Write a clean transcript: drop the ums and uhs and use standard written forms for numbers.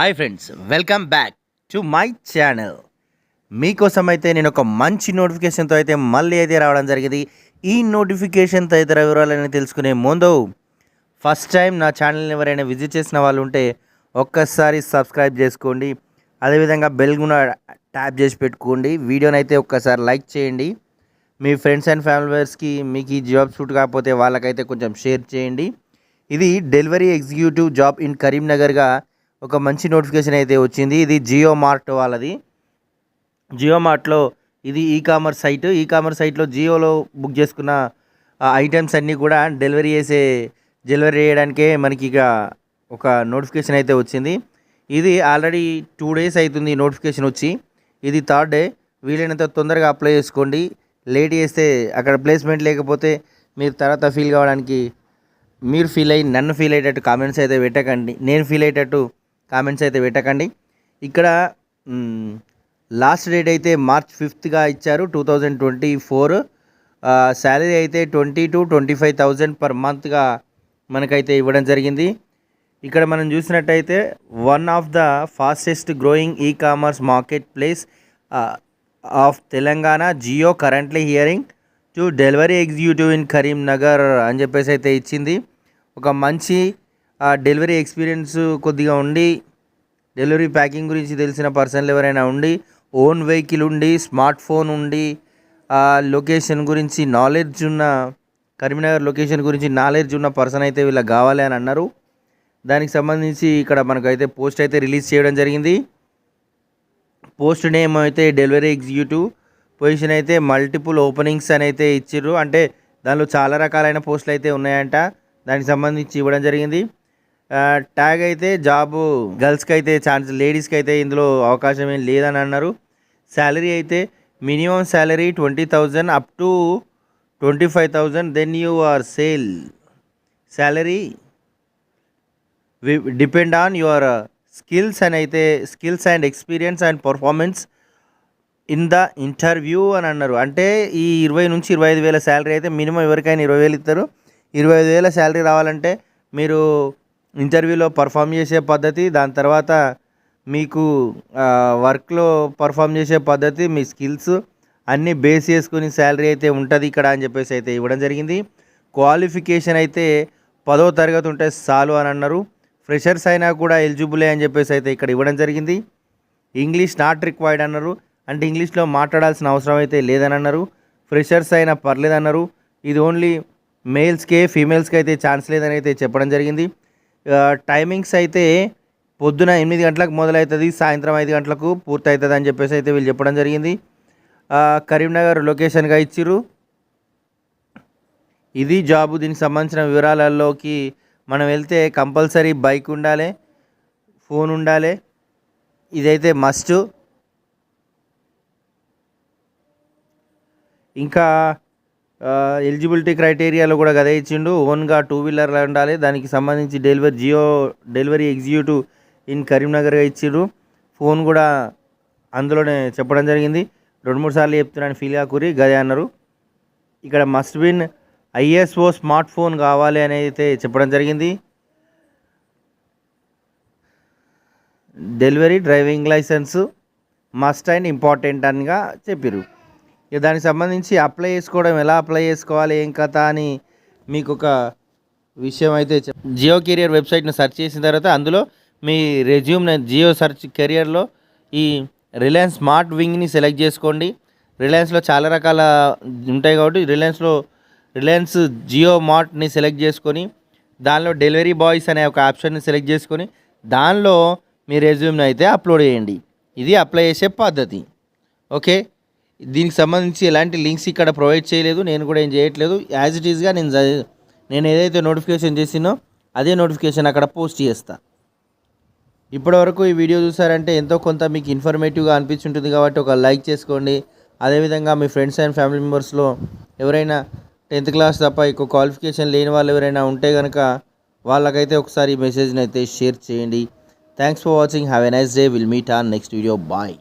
Hi friends, welcome back to my channel. మీకోసం అయితే నేను ఒక మంచి నోటిఫికేషన్తో అయితే మళ్ళీ అయితే రావడం జరిగింది. ఈ నోటిఫికేషన్ తదితర వివరాలని తెలుసుకునే ముందు ఫస్ట్ టైం నా ఛానల్ని ఎవరైనా విజిట్ చేసిన వాళ్ళు ఉంటే ఒక్కసారి సబ్స్క్రైబ్ చేసుకోండి. అదేవిధంగా బెల్ కూడా ట్యాప్ చేసి పెట్టుకోండి. వీడియోని అయితే ఒక్కసారి లైక్ చేయండి. మీ ఫ్రెండ్స్ అండ్ ఫ్యామిలీ మెంబర్స్కి మీకు ఈ జాబ్ సూట్ కాకపోతే వాళ్ళకైతే కొంచెం షేర్ చేయండి. ఇది డెలివరీ ఎగ్జిక్యూటివ్ జాబ్ ఇన్ కరీంనగర్గా ఒక మంచి నోటిఫికేషన్ అయితే వచ్చింది. ఇది జియో మార్ట్ వాళ్ళది. జియో మార్ట్లో ఇది ఈ కామర్స్ సైట్లో జియోలో బుక్ చేసుకున్న ఐటమ్స్ అన్నీ కూడా డెలివరీ చేయడానికే మనకి ఇక ఒక నోటిఫికేషన్ అయితే వచ్చింది. ఇది ఆల్రెడీ 2 days అవుతుంది ఈ నోటిఫికేషన్ వచ్చి. ఇది 3rd day. వీలైనంత తొందరగా అప్లై చేసుకోండి. లేట్ చేస్తే అక్కడ ప్లేస్మెంట్ లేకపోతే మీరు తర్వాత ఫీల్ కావడానికి నన్ను ఫీల్ అయ్యేటట్టు కామెంట్స్ అయితే పెట్టకండి. నేను ఫీల్ అయ్యేటట్టు కామెంట్స్ అయితే పెట్టకండి. ఇక్కడ లాస్ట్ డేట్ అయితే March 5th ఇచ్చారు 2024. శాలరీ అయితే 20,000 to 25,000 పర్ మంత్గా మనకైతే ఇవ్వడం జరిగింది. ఇక్కడ మనం చూసినట్టయితే one of the fastest growing e commerce marketplace of Telangana, Jio currently hiring to delivery executive in Karimnagar అని చెప్పేసి అయితే ఇచ్చింది. ఒక మంచి డెలివరీ ఎక్స్పీరియన్స్ కొద్దిగా ఉండి, డెలివరీ ప్యాకింగ్ గురించి తెలిసిన పర్సన్లు ఎవరైనా ఉండి, ఓన్ వెహికల్ ఉండి, స్మార్ట్ ఫోన్ ఉండి, లొకేషన్ గురించి నాలెడ్జ్ ఉన్న, కరీంనగర్ లొకేషన్ గురించి నాలెడ్జ్ ఉన్న పర్సన్ అయితే వీళ్ళకి కావాలి అని అన్నారు. దానికి సంబంధించి ఇక్కడ మనకైతే పోస్ట్ అయితే రిలీజ్ చేయడం జరిగింది. పోస్ట్ నేమ్ అయితే డెలివరీ ఎగ్జిక్యూటివ్. పొజిషన్ అయితే మల్టిపుల్ ఓపెనింగ్స్ అని అయితే ఇచ్చిర్రు. అంటే దానిలో చాలా రకాలైన పోస్టులు అయితే ఉన్నాయంట. దానికి సంబంధించి ఇవ్వడం జరిగింది. ట్యాగ్ అయితే జాబు గర్ల్స్కి అయితే ఛాన్స్, లేడీస్కి అయితే ఇందులో అవకాశం ఏం లేదని అన్నారు. శాలరీ అయితే minimum salary 20,000 up to 25,000. Then you are sale salary depend on your skills and experience and performance in the interview అని అన్నారు. అంటే ఈ 20,000 నుంచి 25,000 శాలరీ అయితే మినిమం ఎవరికైనా 20,000 ఇస్తారు. 25,000 శాలరీ రావాలంటే మీరు ఇంటర్వ్యూలో పర్ఫామ్ చేసే పద్ధతి, దాని తర్వాత మీకు వర్క్లో పర్ఫామ్ చేసే పద్ధతి, మీ స్కిల్స్ అన్నీ బేస్ చేసుకుని శాలరీ అయితే ఉంటుంది ఇక్కడ అని చెప్పేసి అయితే ఇవ్వడం జరిగింది. క్వాలిఫికేషన్ అయితే 10వ తరగతి ఉంటే చాలు అని అన్నారు. ఫ్రెషర్స్ అయినా కూడా ఎలిజిబులే అని చెప్పేసి అయితే ఇక్కడ ఇవ్వడం జరిగింది. ఇంగ్లీష్ నాట్ రిక్వైర్డ్ అన్నారు. అంటే ఇంగ్లీష్లో మాట్లాడాల్సిన అవసరం అయితే లేదని అన్నారు. ఫ్రెషర్స్ అయినా పర్లేదన్నారు. ఇది ఓన్లీ మేల్స్కే, ఫీమేల్స్కి అయితే ఛాన్స్ లేదని అయితే చెప్పడం జరిగింది. టైమింగ్స్ అయితే పొద్దున 8 గంటలకు మొదలవుతుంది, సాయంత్రం 5 గంటలకు పూర్తి అవుతుంది అని చెప్పేసి అయితే వీళ్ళు చెప్పడం జరిగింది. కరీంనగర్ లొకేషన్గా ఇచ్చిర్రు. ఇది జాబు. దీనికి సంబంధించిన వివరాలలోకి మనం వెళ్తే కంపల్సరీ బైక్ ఉండాలి, ఫోన్ ఉండాలి, ఇదైతే మస్ట్. ఇంకా ఎలిజిబిలిటీ క్రైటీరియాలో కూడా గదే ఇచ్చిండు. ఓన్గా 2-wheeler ఉండాలి. దానికి సంబంధించి డెలివరీ ఎగ్జిక్యూటివ్ ఇన్ కరీంనగర్గా ఇచ్చిండ్రు. ఫోన్ కూడా అందులోనే చెప్పడం జరిగింది. 2-3 సార్లు చెప్తున్నాను, ఫీల్ కాకూరి గదే అన్నారు. ఇక్కడ మస్ట్ బిన్ ISO స్మార్ట్ ఫోన్ కావాలి అని అయితే చెప్పడం జరిగింది. Delivery driving licence must and important అనిగా చెప్పారు. దానికి సంబంధించి అప్లై చేసుకోవడం, ఎలా అప్లై చేసుకోవాలి, ఏం కథ అని మీకు ఒక విషయం అయితే జియో కెరియర్ వెబ్సైట్ను సెర్చ్ చేసిన తర్వాత అందులో మీ రెజ్యూమ్ని జియో సెర్చ్ కెరియర్లో ఈ రిలయన్స్ స్మార్ట్ వింగ్ని సెలెక్ట్ చేసుకోండి. రిలయన్స్లో చాలా రకాల ఉంటాయి కాబట్టి రిలయన్స్ జియో మార్ట్ని సెలెక్ట్ చేసుకొని దానిలో డెలివరీ బాయ్స్ అనే ఒక ఆప్షన్ని సెలెక్ట్ చేసుకొని దానిలో మీ రెజ్యూమ్ని అయితే అప్లోడ్ చేయండి. ఇది అప్లై చేసే పద్ధతి. ఓకే, దీనికి సంబంధించి ఎలాంటి లింక్స్ ఇక్కడ ప్రొవైడ్ చేయలేదు, నేను కూడా ఏం చేయట్లేదు. యాజ్ ఇట్ ఈస్గా నేను ఏదైతే నోటిఫికేషన్ చేసినో అదే నోటిఫికేషన్ అక్కడ పోస్ట్ చేస్తా. ఇప్పటివరకు ఈ వీడియో చూసారంటే ఎంతో కొంత మీకు ఇన్ఫర్మేటివ్గా అనిపించుంటుంది కాబట్టి ఒక లైక్ చేసుకోండి. అదేవిధంగా మీ ఫ్రెండ్స్ అండ్ ఫ్యామిలీ మెంబర్స్లో ఎవరైనా 10th క్లాస్ తప్ప ఎక్కువ క్వాలిఫికేషన్ లేని వాళ్ళు ఎవరైనా ఉంటే కనుక వాళ్ళకైతే ఒకసారి మెసేజ్ని అయితే షేర్ చేయండి. Thanks for watching. Have a nice day. Will meet on next video. Bye.